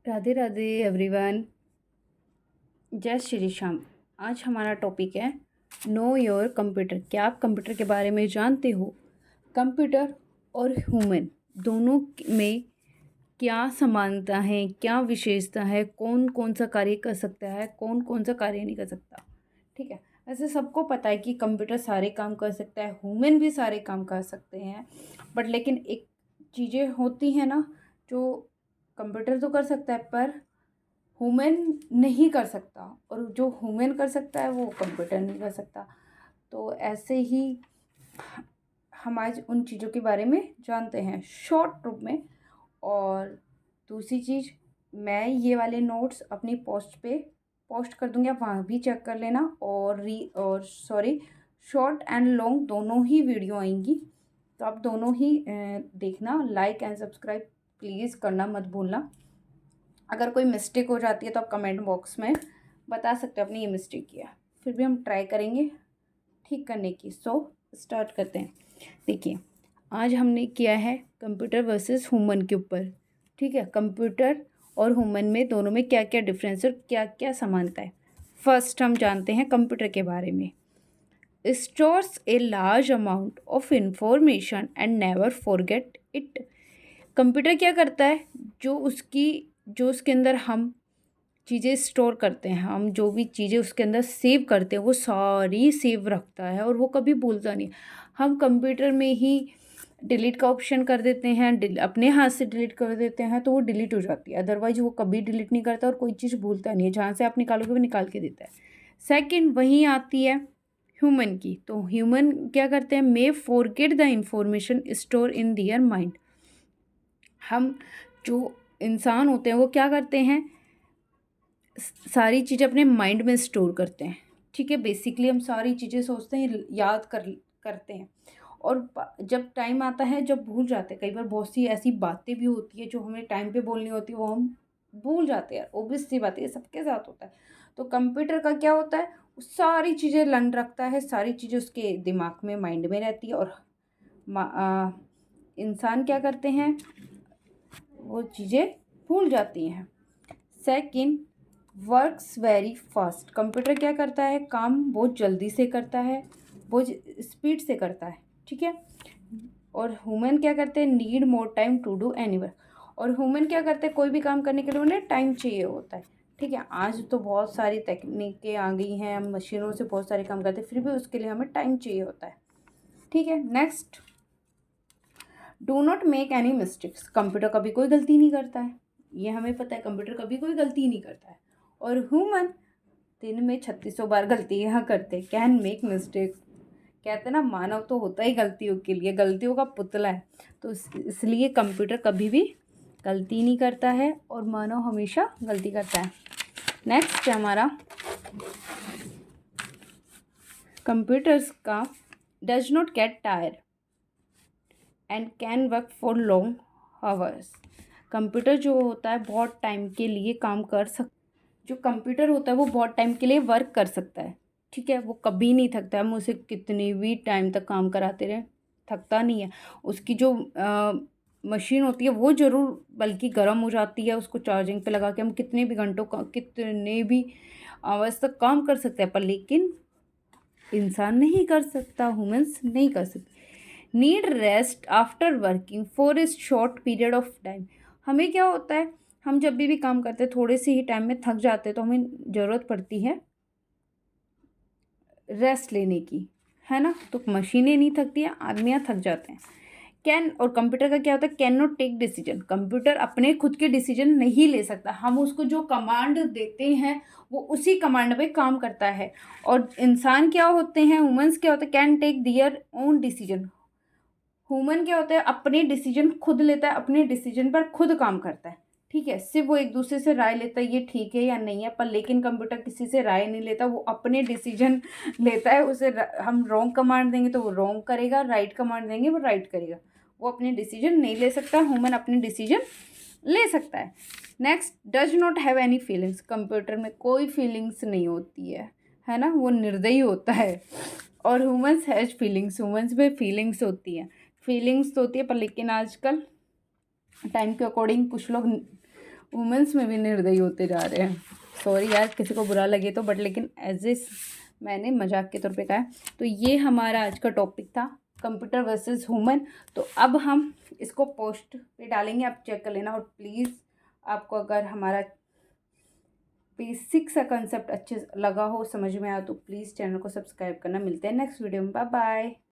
Radhe Radhe everyone. जय श्री श्याम। आज हमारा टॉपिक है नो योर कंप्यूटर। क्या आप कंप्यूटर के बारे में जानते हो? कंप्यूटर और ह्यूमन दोनों में क्या समानता है, क्या विशेषता है, कौन कौन सा कार्य कर सकता है, कौन कौन सा कार्य नहीं कर सकता। ठीक है, वैसे सबको पता है कि कंप्यूटर सारे काम कर सकता है, ह्यूमन भी सारे काम कर सकते हैं। बट लेकिन एक चीज़ें होती हैं ना, जो कंप्यूटर तो कर सकता है पर ह्यूमन नहीं कर सकता, और जो ह्यूमन कर सकता है वो कंप्यूटर नहीं कर सकता। तो ऐसे ही हम आज उन चीज़ों के बारे में जानते हैं शॉर्ट रूप में। और दूसरी चीज़, मैं ये वाले नोट्स अपनी पोस्ट पे पोस्ट कर दूँगी, आप वहाँ भी चेक कर लेना। और सॉरी, शॉर्ट एंड लॉन्ग दोनों ही वीडियो आएंगी, तो आप दोनों ही देखना। लाइक एंड सब्सक्राइब प्लीज़ करना मत भूलना। अगर कोई मिस्टेक हो जाती है तो आप कमेंट बॉक्स में बता सकते हो आपने ये मिस्टेक किया, फिर भी हम ट्राई करेंगे ठीक करने की। सो स्टार्ट करते हैं। देखिए, आज हमने किया है कंप्यूटर वर्सेस ह्यूमन के ऊपर। ठीक है, कंप्यूटर और ह्यूमन में दोनों में क्या क्या डिफरेंस और क्या क्या समानता है। फर्स्ट हम जानते हैं कंप्यूटर के बारे में। Stores a large amount of information and never forget it. Computer क्या करता है, जो उसके अंदर हम चीज़ें स्टोर करते हैं, हम जो भी चीज़ें उसके अंदर सेव करते हैं वो सारी सेव रखता है और वो कभी भूलता नहीं। हम कंप्यूटर में ही डिलीट का ऑप्शन कर देते हैं, अपने हाथ से डिलीट कर देते हैं तो वो डिलीट हो जाती है, अदरवाइज वो कभी डिलीट नहीं करता और कोई चीज़ भूलता नहीं है, जहाँ से आप निकालोगे वो निकाल के देता है। सेकंड वहीं आती है ह्यूमन की। तो ह्यूमन क्या करते हैं, may forget the information store in their mind. हम जो इंसान होते हैं वो क्या करते हैं, सारी चीज़ें अपने माइंड में स्टोर करते हैं। ठीक है, बेसिकली हम सारी चीज़ें सोचते हैं, याद करते हैं, और जब टाइम आता है जब भूल जाते हैं। कई बार बहुत सी ऐसी बातें भी होती है जो हमें टाइम पे बोलनी होती है, वो हम भूल जाते हैं। ओबियस सी बात है, ये सबके साथ होता है। तो कंप्यूटर का क्या होता है, वो सारी चीज़ें लर्न रखता है, सारी चीज़ें उसके दिमाग में, माइंड में रहती है। और इंसान क्या करते हैं, वो चीज़ें भूल जाती हैं। Second, works very fast. Computer क्या करता है, काम बहुत जल्दी से करता है, बहुत स्पीड से करता है। ठीक है, और ह्यूमन क्या करते हैं, need more time to do any work. और ह्यूमन क्या करते हैं, कोई भी काम करने के लिए उन्हें टाइम चाहिए होता है। ठीक है, आज तो बहुत सारी तकनीकें आ गई हैं, हम मशीनों से बहुत सारे काम करते हैं, फिर भी उसके लिए हमें टाइम चाहिए होता है। ठीक है, next, do not make any mistakes. Computer कभी कोई गलती नहीं करता है, ये हमें पता है, कंप्यूटर कभी कोई गलती नहीं करता है। और ह्यूमन दिन में 3600 बार गलतियाँ करते, कैन मेक मिस्टेक्स। कहते हैं ना, मानव तो होता ही गलतियों के लिए, गलतियों का पुतला है। तो इसलिए कंप्यूटर कभी भी गलती नहीं करता है और मानव हमेशा गलती करता है। नेक्स्ट है हमारा, कंप्यूटर्स का does not gate tyre and can work for long hours. Computer जो होता है बहुत टाइम के लिए काम कर जो कंप्यूटर होता है वो बहुत टाइम के लिए वर्क कर सकता है। ठीक है, वो कभी नहीं थकता है, हम उसे कितनी भी टाइम तक काम कराते रहे, थकता नहीं है। उसकी जो मशीन होती है वो ज़रूर बल्कि गर्म हो जाती है, उसको चार्जिंग पे लगा के हम कितने भी घंटों का, कितने भी आवर्स तक काम कर सकते हैं, पर लेकिन इंसान नहीं कर सकता, ह्यूमंस नहीं कर सकते। Need rest after working for a short period of time. हमें क्या होता है, हम जब भी काम करते हैं थोड़े से ही टाइम में थक जाते हैं, तो हमें ज़रूरत पड़ती है रेस्ट लेने की, है ना। तो मशीनें नहीं थकती हैं, आदमियाँ थक जाते हैं। और कंप्यूटर का क्या होता है, can not take decision. Computer अपने खुद के डिसीजन नहीं ले सकता, हम उसको जो कमांड देते हैं वो उसी कमांड पे काम करता है। और इंसान क्या होते हैं, ह्यूमंस क्या होते हैं, can take their own decision. Human क्या होता है, अपने डिसीजन खुद लेता है, अपने डिसीजन पर खुद काम करता है। ठीक है, सिर्फ वो एक दूसरे से राय लेता है ये ठीक है या नहीं है, पर लेकिन कंप्यूटर किसी से राय नहीं लेता, वो अपने डिसीजन लेता है। उसे हम रॉन्ग कमांड देंगे तो वो रॉन्ग करेगा, राइट कमांड देंगे वो राइट करेगा। वो अपने डिसीजन नहीं ले सकता, ह्यूमन अपने डिसीजन ले सकता है। Next, does not have any feelings. Computer में कोई फीलिंग्स नहीं होती है ना, वो निर्दयी होता है। और ह्यूमंस हैज फीलिंग्स, ह्यूमंस में फीलिंग्स होती हैं, फीलिंग्स तो होती है, पर लेकिन आजकल टाइम के अकॉर्डिंग कुछ लोग वुमेंस में भी निर्दयी होते जा रहे हैं। सॉरी यार किसी को बुरा लगे तो, बट लेकिन एज ए मैंने मजाक के तौर पे कहा है। तो ये हमारा आज का टॉपिक था, कंप्यूटर वर्सेस ह्यूमन। तो अब हम इसको पोस्ट पे डालेंगे, आप चेक कर लेना। और प्लीज़ आपको अगर हमारा बेसिक सा कंसेप्ट अच्छे लगा हो, समझ में आया, तो प्लीज़ चैनल को सब्सक्राइब करना। मिलते हैं नेक्स्ट वीडियो में, बाय बाय।